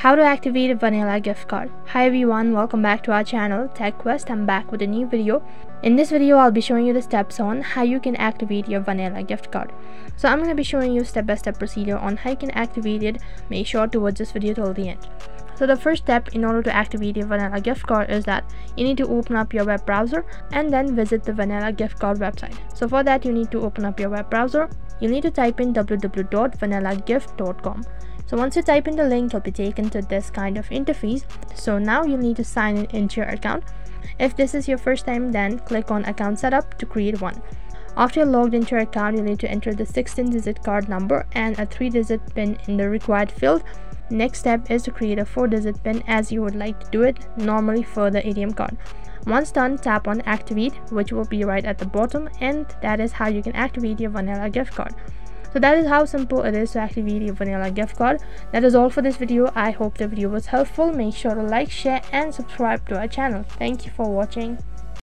How to activate a Vinilla gift card. Hi everyone, welcome back to our channel Tech Quest. I'm back with a new video. In this video I'll be showing you the steps on how you can activate your Vinilla gift card. So I'm going to be showing you step-by-step procedure on how you can activate it. Make sure to watch this video till the end. So the first step in order to activate your Vinilla gift card is that you need to open up your web browser and then visit the Vinilla gift card website. So for that you need to open up your web browser. You need to type in www.vinillagift.com. So once you type in the link, you'll be taken to this kind of interface. So now you need to sign in into your account. If this is your first time, then click on account setup to create one. After you're logged into your account, you need to enter the 16-digit card number and a 3-digit PIN in the required field. Next step is to create a 4-digit PIN as you would like to do it normally for the ATM card. Once done, tap on activate, which will be right at the bottom, and that is how you can activate your Vinilla gift card. So that is how simple it is to activate your Vinilla gift card. That is all for this video. I hope the video was helpful. Make sure to like, share and subscribe to our channel. Thank you for watching.